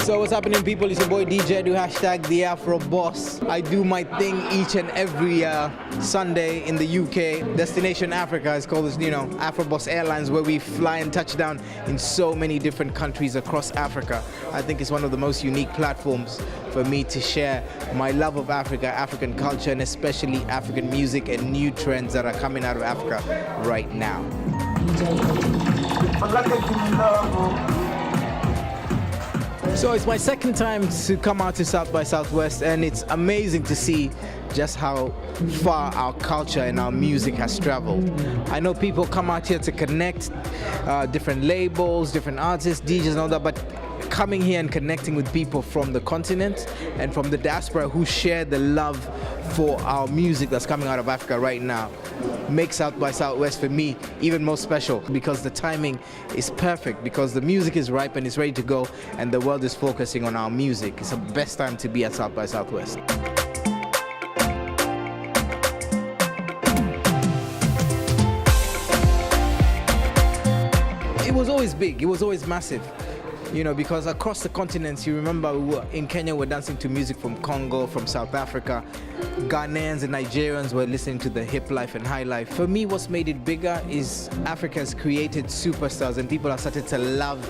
So what's happening, people? It's your boy DJ Edu, hashtag the Afro Boss. I do my thing each and every Sunday in the UK. Destination Africa is called, Afro Boss Airlines, where we fly and touch down in so many different countries across Africa. I think it's one of the most unique platforms for me to share my love of Africa, African culture, and especially African music and new trends that are coming out of Africa right now. So it's my second time to come out to South by Southwest, and it's amazing to see just how far our culture and our music has traveled. I know people come out here to connect, different labels, different artists, DJs and all that, but coming here and connecting with people from the continent and from the diaspora who share the love for our music that's coming out of Africa right now makes South by Southwest for me even more special, because the timing is perfect, because the music is ripe and it's ready to go, and the world is focusing on our music. It's the best time to be at South by Southwest. It was always big, it was always massive. Because across the continents, you remember in Kenya, we're dancing to music from Congo, from South Africa. Ghanaians and Nigerians were listening to the hip life and high life. For me, what's made it bigger is Africa has created superstars, and people have started to love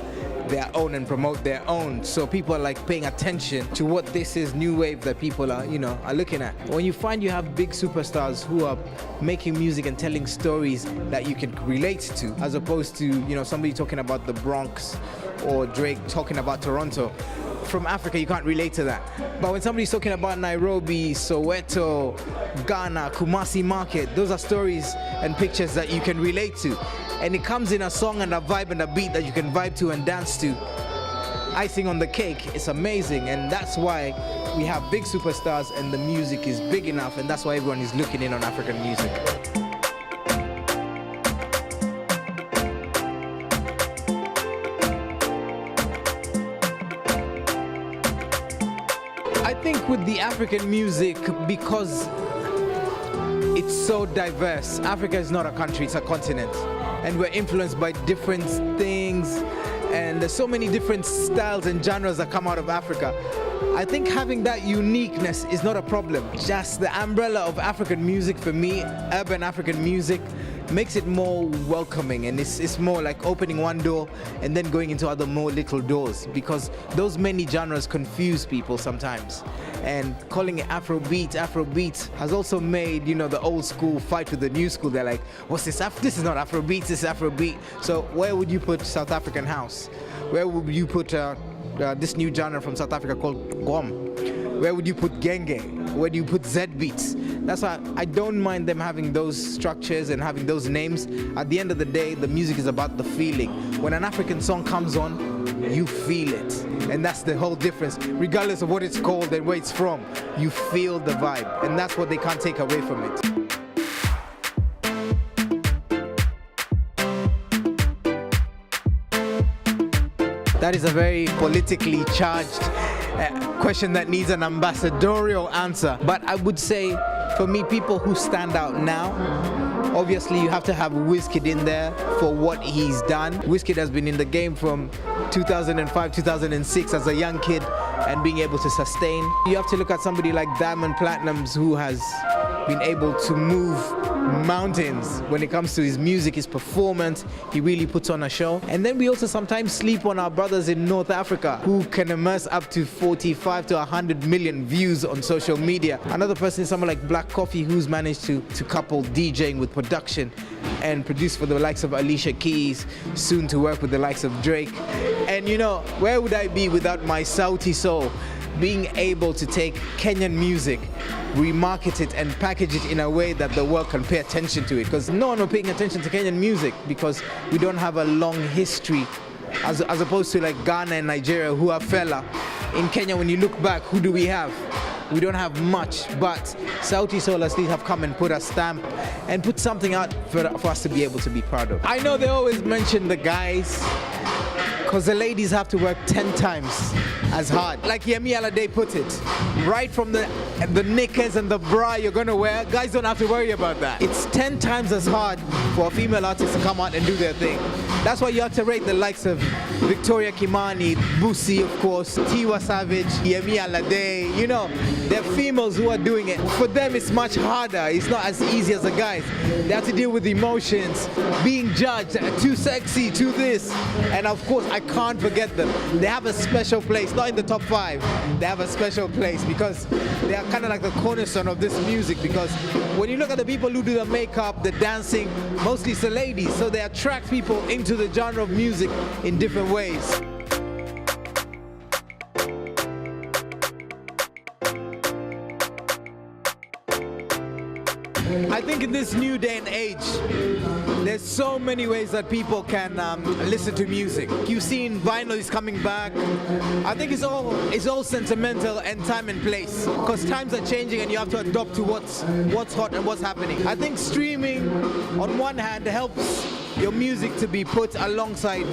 their own and promote their own. So people are like paying attention to what this is, new wave that people are, are looking at. When you find you have big superstars who are making music and telling stories that you can relate to, as opposed to, somebody talking about the Bronx or Drake talking about Toronto. From Africa, you can't relate to that. But when somebody's talking about Nairobi, Soweto, Ghana, Kumasi Market, those are stories and pictures that you can relate to. And it comes in a song and a vibe and a beat that you can vibe to and dance to. Icing on the cake, it's amazing. And that's why we have big superstars and the music is big enough, and that's why everyone is looking in on African music. I think with the African music, because it's so diverse, Africa is not a country, it's a continent. And we're influenced by different things, and there's so many different styles and genres that come out of Africa. I think having that uniqueness is not a problem. Just the umbrella of African music, for me, urban African music, makes it more welcoming, and it's more like opening one door and then going into other more little doors, because those many genres confuse people sometimes. And calling it Afrobeat has also made, the old school fight with the new school. They're like, what's this? This is not Afrobeat, this is Afrobeat. So where would you put South African house? Where would you put this new genre from South Africa called Gqom? Where would you put Genge? Where do you put Z beats? That's why I don't mind them having those structures and having those names. At the end of the day, the music is about the feeling. When an African song comes on, you feel it. And that's the whole difference. Regardless of what it's called and where it's from, you feel the vibe. And that's what they can't take away from it. That is a very politically charged question that needs an ambassadorial answer. But I would say, for me, people who stand out now, obviously you have to have Wizkid in there for what he's done. Wizkid has been in the game from 2005, 2006 as a young kid and being able to sustain. You have to look at somebody like Diamond Platnumz, who has been able to move mountains when it comes to his music, his performance. He really puts on a show. And then we also sometimes sleep on our brothers in North Africa who can amass up to 45 to 100 million views on social media. Another person is someone like Black Coffee, who's managed to couple DJing with production and produce for the likes of Alicia Keys, soon to work with the likes of Drake. And where would I be without my Sauti Soul being able to take Kenyan music, remarket it and package it in a way that the world can pay attention to it? Because no one is paying attention to Kenyan music because we don't have a long history, as opposed to like Ghana and Nigeria, who are fella. In Kenya, when you look back, who do we have? We don't have much, but Sauti Sol at least have come and put a stamp and put something out for us to be able to be proud of. I know they always mention the guys, because the ladies have to work 10 times as hard. Like Yemi Alade put it, right from the knickers and the bra you're gonna wear, guys don't have to worry about that. It's 10 times as hard for a female artist to come out and do their thing. That's why you have to rate the likes of Victoria Kimani, Boosie, of course, Tiwa Savage, Yemi Alade. You know, they're females who are doing it. For them, it's much harder. It's not as easy as the guys. They have to deal with emotions, being judged, too sexy, too this. And of course, I can't forget them. They have a special place, not in the top 5. They have a special place because they are kind of like the cornerstone of this music, because when you look at the people who do the makeup, the dancing, mostly it's the ladies, so they attract people into the genre of music in different ways. I think in this new day and age, there's so many ways that people can listen to music. You've seen vinyl is coming back. I think it's all sentimental and time and place, because times are changing and you have to adapt to what's hot and what's happening. I think streaming, on one hand, helps your music to be put alongside,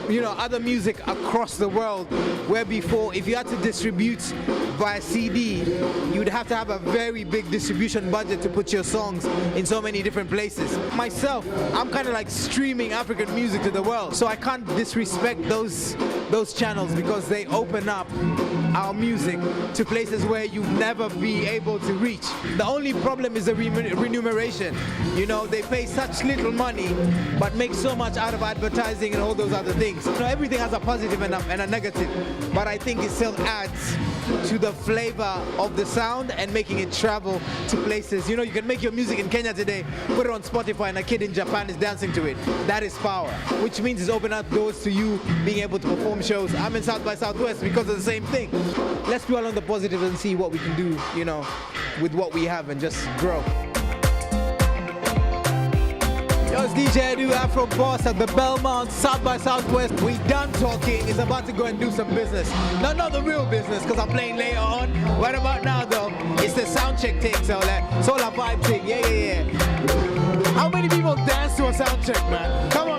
you know, other music across the world, where before, if you had to distribute via CD, you'd have to have a very big distribution budget to put your songs in so many different places. Myself, I'm kind of like streaming African music to the world, so I can't disrespect those channels, because they open up our music to places where you'd never be able to reach. The only problem is the remuneration. You know, they pay such little money but make so much out of advertising and all those other things. You know, everything has a positive and a negative, but I think it still adds to the flavor of the sound and making it travel to places. You know, you can make your music in Kenya today, put it on Spotify, and a kid in Japan is dancing to it. That is power, which means it's opened up doors to you being able to perform shows. I'm in South by Southwest because of the same thing. Let's dwell on the positive and see what we can do, you know, with what we have and just grow. Yo, it's DJ Edu, Afro Boss at the Belmont, South by Southwest. We done talking. It's about to go and do some business. No, not the real business, because I'm playing later on. What about now, though? It's the sound check thing, so it's all a vibe thing. Yeah. How many people dance to a sound check, man? Come on.